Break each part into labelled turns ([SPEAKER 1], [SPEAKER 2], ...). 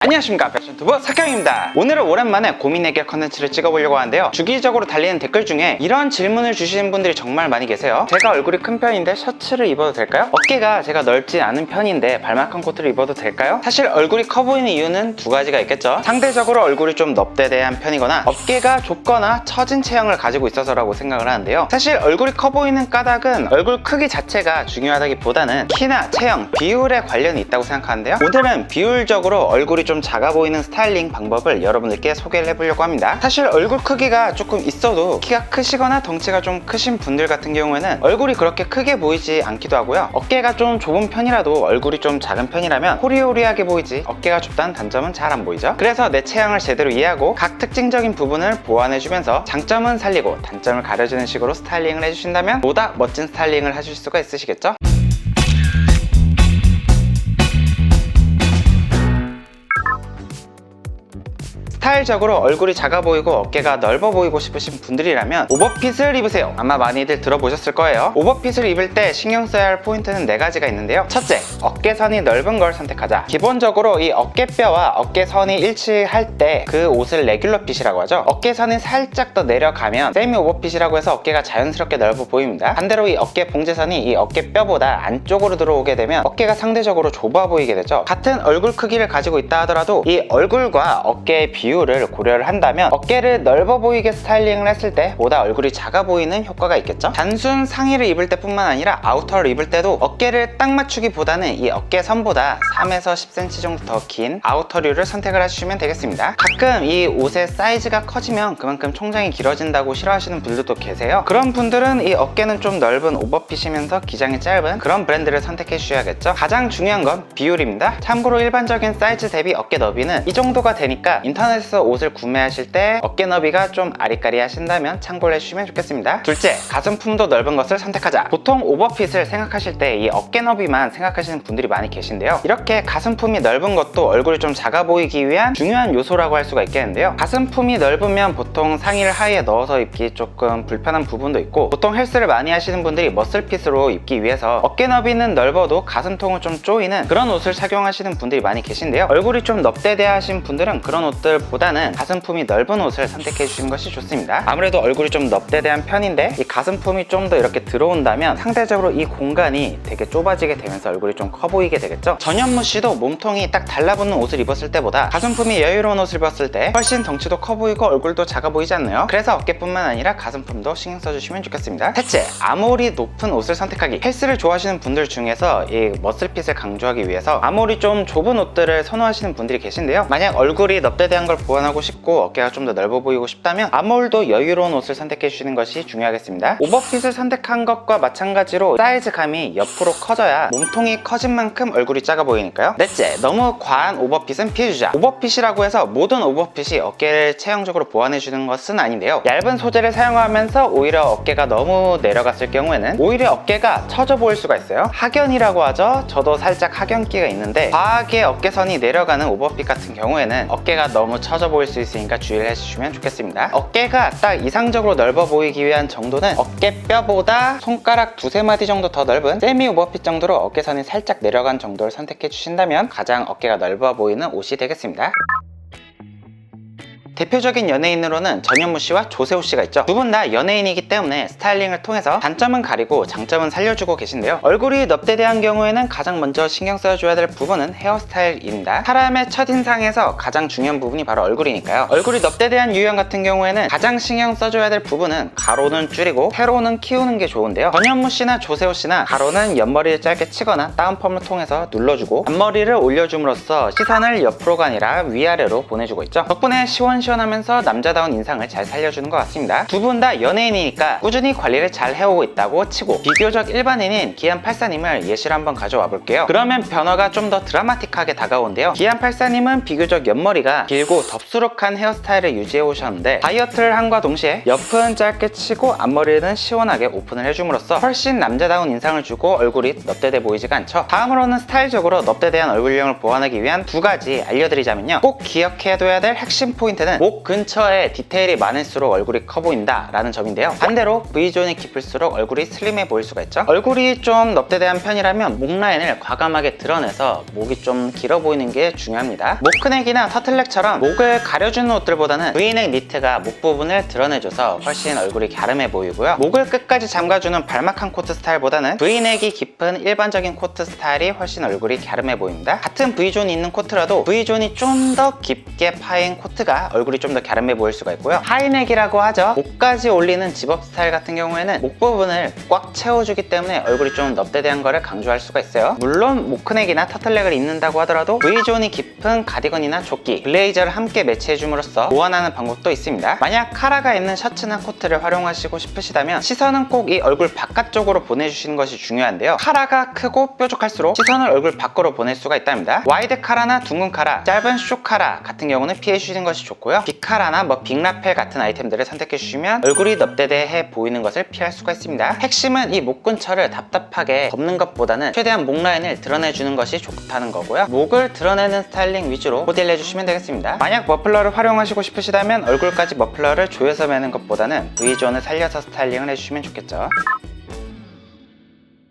[SPEAKER 1] 안녕하십니까, 패션튜브 석형입니다. 오늘은 오랜만에 고민 해결 컨텐츠를 찍어보려고 하는데요, 주기적으로 달리는 댓글 중에 이런 질문을 주시는 분들이 정말 많이 계세요. 제가 얼굴이 큰 편인데 셔츠를 입어도 될까요? 어깨가 제가 넓지 않은 편인데 발막한 코트를 입어도 될까요? 사실 얼굴이 커 보이는 이유는 두 가지가 있겠죠. 상대적으로 얼굴이 좀 넙대대한 편이거나 어깨가 좁거나 처진 체형을 가지고 있어서라고 생각을 하는데요, 사실 얼굴이 커 보이는 까닭은 얼굴 크기 자체가 중요하다기보다는 키나 체형, 비율에 관련이 있다고 생각하는데요, 오늘은 비율적으로 얼굴이 좀 작아 보이는 스타일링 방법을 여러분들께 소개를 해보려고 합니다. 사실 얼굴 크기가 조금 있어도 키가 크시거나 덩치가 좀 크신 분들 같은 경우에는 얼굴이 그렇게 크게 보이지 않기도 하고요, 어깨가 좀 좁은 편이라도 얼굴이 좀 작은 편이라면 호리호리하게 보이지 어깨가 좁다는 단점은 잘 안 보이죠. 그래서 내 체형을 제대로 이해하고 각 특징적인 부분을 보완해주면서 장점은 살리고 단점을 가려주는 식으로 스타일링을 해주신다면 보다 멋진 스타일링을 하실 수가 있으시겠죠? 스타일적으로 얼굴이 작아 보이고 어깨가 넓어 보이고 싶으신 분들이라면 오버핏을 입으세요. 아마 많이들 들어보셨을 거예요. 오버핏을 입을 때 신경 써야 할 포인트는 4가지가 있는데요, 첫째, 어깨선이 넓은 걸 선택하자. 기본적으로 이 어깨뼈와 어깨선이 일치할 때 그 옷을 레귤러 핏이라고 하죠. 어깨선이 살짝 더 내려가면 세미 오버핏이라고 해서 어깨가 자연스럽게 넓어 보입니다. 반대로 이 어깨 봉제선이 이 어깨뼈보다 안쪽으로 들어오게 되면 어깨가 상대적으로 좁아 보이게 되죠. 같은 얼굴 크기를 가지고 있다 하더라도 이 얼굴과 어깨의 비율을 고려를 한다면 어깨를 넓어 보이게 스타일링을 했을 때 보다 얼굴이 작아 보이는 효과가 있겠죠. 단순 상의를 입을 때뿐만 아니라 아우터를 입을 때도 어깨를 딱 맞추기보다는 이 어깨선보다 3에서 10cm 정도 더 긴 아우터류를 선택을 해주시면 되겠습니다. 가끔 이 옷의 사이즈가 커지면 그만큼 총장이 길어진다고 싫어하시는 분들도 계세요. 그런 분들은 이 어깨는 좀 넓은 오버핏이면서 기장이 짧은 그런 브랜드를 선택해 주셔야겠죠. 가장 중요한 건 비율입니다. 참고로 일반적인 사이즈 대비 어깨 너비는 이 정도가 되니까 인터넷에서 옷을 구매하실 때 어깨 너비가 좀 아리까리 하신다면 참고를 해주시면 좋겠습니다. 둘째, 가슴품도 넓은 것을 선택하자. 보통 오버핏을 생각하실 때 이 어깨 너비만 생각하시는 분들이 많이 계신데요, 이렇게 가슴품이 넓은 것도 얼굴이 좀 작아 보이기 위한 중요한 요소라고 할 수가 있겠는데요, 가슴품이 넓으면 보통 상의를 하의에 넣어서 입기 조금 불편한 부분도 있고, 보통 헬스를 많이 하시는 분들이 머슬핏으로 입기 위해서 어깨 너비는 넓어도 가슴통은 좀 조이는 그런 옷을 착용하시는 분들이 많이 계신데요, 얼굴이 좀 넙대대하신 분들은 그런 옷들보다는 가슴품이 넓은 옷을 선택해 주시는 것이 좋습니다. 아무래도 얼굴이 좀 넙대대한 편인데 이 가슴품이 좀 더 이렇게 들어온다면 상대적으로 이 공간이 되게 좁아지게 되면서 얼굴이 좀 커 보이게 되겠죠. 전현무 씨도 몸통이 딱 달라붙는 옷을 입었을 때보다 가슴품이 여유로운 옷을 입었을 때 훨씬 덩치도 커 보이고 얼굴도 작아 보이지 않나요? 그래서 어깨뿐만 아니라 가슴품도 신경 써주시면 좋겠습니다. 셋째, 아몰이 높은 옷을 선택하기. 헬스를 좋아하시는 분들 중에서 이 머슬핏을 강조하기 위해서 아몰이 좀 좁은 옷들을 선호하시는 분들이 계신데요, 만약 얼굴이 넙대대한 걸 보완하고 싶고 어깨가 좀 더 넓어 보이고 싶다면 아몰도 여유로운 옷을 선택해 주시는 것이 중요하겠습니다. 오버핏을 선택한 것과 마찬가지로 사이즈감이 옆으로 커져야 몸통이 커진 만큼 얼굴이 작아 보이니까요. 넷째, 너무 과한 오버핏은 피해주자. 오버핏이라고 해서 모든 오버핏이 어깨를 체형적으로 보완해 주는 것은 아닌데요, 얇은 소재를 사용하면서 오히려 어깨가 너무 내려갔을 경우에는 오히려 어깨가 처져 보일 수가 있어요. 하견이라고 하죠. 저도 살짝 하견기가 있는데 과하게 어깨선이 내려가는 오버핏 같은 경우에는 어깨가 너무 처져 보일 수 있으니까 주의를 해주시면 좋겠습니다. 어깨가 딱 이상적으로 넓어 보이기 위한 정도는 어깨뼈보다 손가락 2~3마디 정도 더 넓은 세미 오버핏 정도로 어깨선이 살짝 내려간 정도를 선택해 주신다면 가장 어깨가 넓어 보이는 옷이 되겠습니다. 대표적인 연예인으로는 전현무 씨와 조세호 씨가 있죠. 두 분 다 연예인이기 때문에 스타일링을 통해서 단점은 가리고 장점은 살려주고 계신데요, 얼굴이 넙대대한 경우에는 가장 먼저 신경 써줘야 될 부분은 헤어스타일입니다. 사람의 첫인상에서 가장 중요한 부분이 바로 얼굴이니까요, 얼굴이 넙대대한 유형 같은 경우에는 가장 신경 써줘야 될 부분은 가로는 줄이고 세로는 키우는 게 좋은데요, 전현무 씨나 조세호 씨나 가로는 옆머리를 짧게 치거나 다운펌을 통해서 눌러주고 앞머리를 올려줌으로써 시선을 옆으로가 아니라 위아래로 보내주고 있죠. 덕분에 시원하면서 남자다운 인상을 잘 살려주는 것 같습니다. 두 분 다 연예인이니까 꾸준히 관리를 잘 해오고 있다고 치고 비교적 일반인인 기안84님을 예시로 한번 가져와 볼게요. 그러면 변화가 좀 더 드라마틱하게 다가오는데요, 기안84님은 비교적 옆머리가 길고 덥수룩한 헤어스타일을 유지해 오셨는데 다이어트를 함과 동시에 옆은 짧게 치고 앞머리는 시원하게 오픈을 해줌으로써 훨씬 남자다운 인상을 주고 얼굴이 넙대대 보이지가 않죠. 다음으로는 스타일적으로 넙대대한 얼굴형을 보완하기 위한 2가지 알려드리자면요, 꼭 기억해둬야 될 핵심 포인트는 목 근처에 디테일이 많을수록 얼굴이 커 보인다 라는 점인데요. 반대로 V존이 깊을수록 얼굴이 슬림해 보일 수가 있죠. 얼굴이 좀 넙대대한 편이라면 목 라인을 과감하게 드러내서 목이 좀 길어 보이는 게 중요합니다. 목크넥이나 터틀넥처럼 목을 가려주는 옷들보다는 V넥 니트가 목 부분을 드러내줘서 훨씬 얼굴이 갸름해 보이고요. 목을 끝까지 잠가주는 발막한 코트 스타일보다는 V넥이 깊은 일반적인 코트 스타일이 훨씬 얼굴이 갸름해 보입니다. 같은 V존이 있는 코트라도 V존이 좀 더 깊게 파인 코트가 얼굴이 좀 더 갸름해 보일 수가 있고요. 하이넥이라고 하죠. 목까지 올리는 집업 스타일 같은 경우에는 목 부분을 꽉 채워주기 때문에 얼굴이 좀 넙대대한 거를 강조할 수가 있어요. 물론 모크넥이나 터틀넥을 입는다고 하더라도 V존이 깊은 가디건이나 조끼, 블레이저를 함께 매치해줌으로써 보완하는 방법도 있습니다. 만약 카라가 있는 셔츠나 코트를 활용하시고 싶으시다면 시선은 꼭 이 얼굴 바깥쪽으로 보내주시는 것이 중요한데요. 카라가 크고 뾰족할수록 시선을 얼굴 밖으로 보낼 수가 있답니다. 와이드 카라나 둥근 카라, 짧은 쇼 카라 같은 경우는 피해주시는 것이 좋고요. 빅카라나 빅라펠 같은 아이템들을 선택해주시면 얼굴이 넙대대해 보이는 것을 피할 수가 있습니다. 핵심은 이 목 근처를 답답하게 덮는 것보다는 최대한 목 라인을 드러내주는 것이 좋다는 거고요. 목을 드러내는 스타일링 위주로 모델 해주시면 되겠습니다. 만약 머플러를 활용하시고 싶으시다면 얼굴까지 머플러를 조여서 매는 것보다는 V존을 살려서 스타일링을 해주시면 좋겠죠.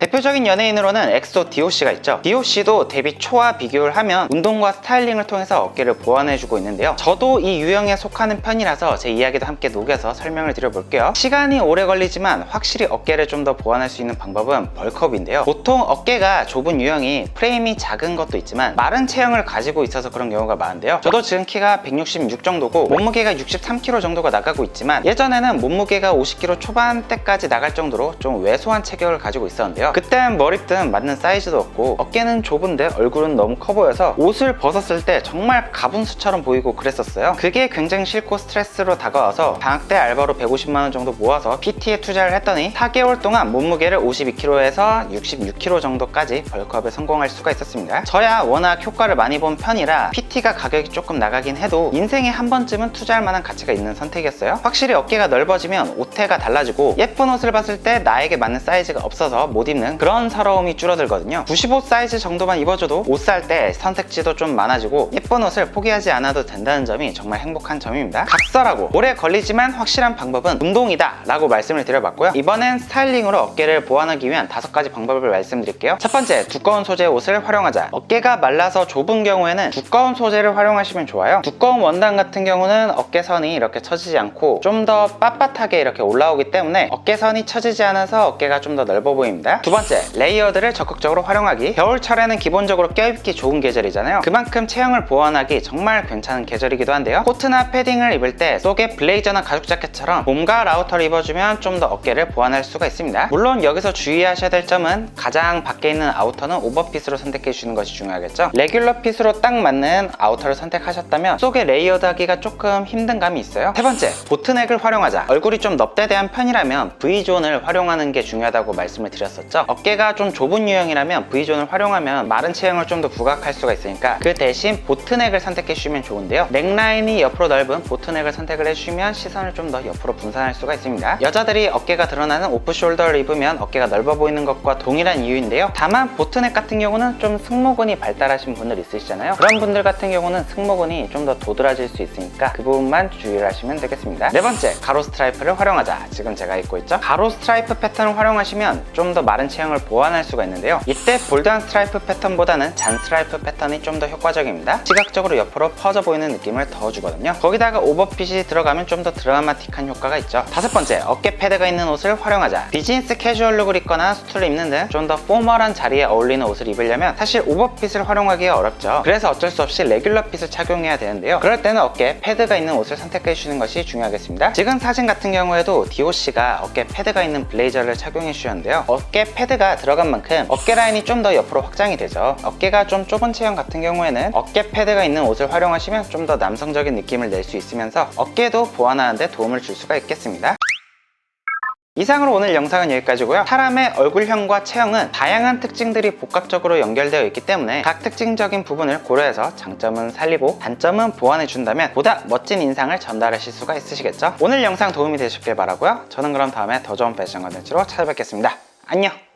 [SPEAKER 1] 대표적인 연예인으로는 엑소 DOC가 있죠. DOC도 데뷔 초와 비교를 하면 운동과 스타일링을 통해서 어깨를 보완해주고 있는데요. 저도 이 유형에 속하는 편이라서 제 이야기도 함께 녹여서 설명을 드려볼게요. 시간이 오래 걸리지만 확실히 어깨를 좀 더 보완할 수 있는 방법은 벌크업인데요. 보통 어깨가 좁은 유형이 프레임이 작은 것도 있지만 마른 체형을 가지고 있어서 그런 경우가 많은데요. 저도 지금 키가 166 정도고 몸무게가 63kg 정도가 나가고 있지만 예전에는 몸무게가 50kg 초반대까지 나갈 정도로 좀 왜소한 체격을 가지고 있었는데요. 그땐 머리끈 맞는 사이즈도 없고 어깨는 좁은데 얼굴은 너무 커 보여서 옷을 벗었을 때 정말 가분수처럼 보이고 그랬었어요. 그게 굉장히 싫고 스트레스로 다가와서 방학 때 알바로 150만원 정도 모아서 PT에 투자를 했더니 4개월 동안 몸무게를 52kg에서 66kg 정도까지 벌크업에 성공할 수가 있었습니다. 저야 워낙 효과를 많이 본 편이라 PT가 가격이 조금 나가긴 해도 인생에 한 번쯤은 투자할 만한 가치가 있는 선택이었어요. 확실히 어깨가 넓어지면 옷태가 달라지고 예쁜 옷을 봤을 때 나에게 맞는 사이즈가 없어서 못 입는 그런 서러움이 줄어들거든요. 95 사이즈 정도만 입어줘도 옷 살 때 선택지도 좀 많아지고 예쁜 옷을 포기하지 않아도 된다는 점이 정말 행복한 점입니다. 각설하고 오래 걸리지만 확실한 방법은 운동이다 라고 말씀을 드려봤고요. 이번엔 스타일링으로 어깨를 보완하기 위한 5가지 방법을 말씀드릴게요. 첫 번째, 두꺼운 소재의 옷을 활용하자. 어깨가 말라서 좁은 경우에는 두꺼운 소재를 활용하시면 좋아요. 두꺼운 원단 같은 경우는 어깨선이 이렇게 처지지 않고 좀 더 빳빳하게 이렇게 올라오기 때문에 어깨선이 처지지 않아서 어깨가 좀 더 넓어 보입니다. 두 번째, 레이어드를 적극적으로 활용하기. 겨울철에는 기본적으로 껴입기 좋은 계절이잖아요. 그만큼 체형을 보완하기 정말 괜찮은 계절이기도 한데요. 코트나 패딩을 입을 때 속에 블레이저나 가죽 자켓처럼 봄과 라우터를 입어주면 좀 더 어깨를 보완할 수가 있습니다. 물론 여기서 주의하셔야 될 점은 가장 밖에 있는 아우터는 오버핏으로 선택해 주시는 것이 중요하겠죠. 레귤러 핏으로 딱 맞는 아우터를 선택하셨다면 속에 레이어드 하기가 조금 힘든 감이 있어요. 세 번째, 보트넥을 활용하자. 얼굴이 좀 넙대대한 편이라면 V존을 활용하는 게 중요하다고 말씀을 드렸었죠. 어깨가 좀 좁은 유형이라면 V존을 활용하면 마른 체형을 좀 더 부각할 수가 있으니까 그 대신 보트넥을 선택해 주시면 좋은데요. 넥라인이 옆으로 넓은 보트넥을 선택을 해주시면 시선을 좀 더 옆으로 분산할 수가 있습니다. 여자들이 어깨가 드러나는 오프숄더를 입으면 어깨가 넓어 보이는 것과 동일한 이유인데요. 다만 보트넥 같은 경우는 좀 승모근이 발달하신 분들 있으시잖아요. 그런 분들 같은 경우는 승모근이 좀 더 도드라질 수 있으니까 그 부분만 주의를 하시면 되겠습니다. 네 번째, 가로 스트라이프를 활용하자. 지금 제가 입고 있죠. 가로 스트라이프 패턴을 활용하시면 좀 더 마른 체형을 보완할 수가 있는데요. 이때 볼드한 스트라이프 패턴보다는 잔 스트라이프 패턴이 좀 더 효과적입니다. 시각적으로 옆으로 퍼져 보이는 느낌을 더 주거든요. 거기다가 오버핏이 들어가면 좀 더 드라마틱한 효과가 있죠. 다섯 번째, 어깨 패드가 있는 옷을 활용하자. 비즈니스 캐주얼 룩을 입거나 수트를 입는 등 좀 더 포멀한 자리에 어울리는 옷을 입으려면 사실 오버핏을 활용하기가 어렵죠. 그래서 어쩔 수 없이 레귤러 핏을 착용해야 되는데요. 그럴 때는 어깨에 패드가 있는 옷을 선택해 주시는 것이 중요하겠습니다. 지금 사진 같은 경우에도 DOC가 어깨 패드가 있는 블레이저를 착용해 주셨는데요. 어깨 패드가 들어간 만큼 어깨 라인이 좀 더 옆으로 확장이 되죠. 어깨가 좀 좁은 체형 같은 경우에는 어깨 패드가 있는 옷을 활용하시면 좀 더 남성적인 느낌을 낼 수 있으면서 어깨도 보완하는 데 도움을 줄 수가 있겠습니다. 이상으로 오늘 영상은 여기까지고요. 사람의 얼굴형과 체형은 다양한 특징들이 복합적으로 연결되어 있기 때문에 각 특징적인 부분을 고려해서 장점은 살리고 단점은 보완해 준다면 보다 멋진 인상을 전달하실 수가 있으시겠죠. 오늘 영상 도움이 되셨길 바라고요. 저는 그럼 다음에 더 좋은 패션 컨텐츠로 찾아뵙겠습니다. 안녕!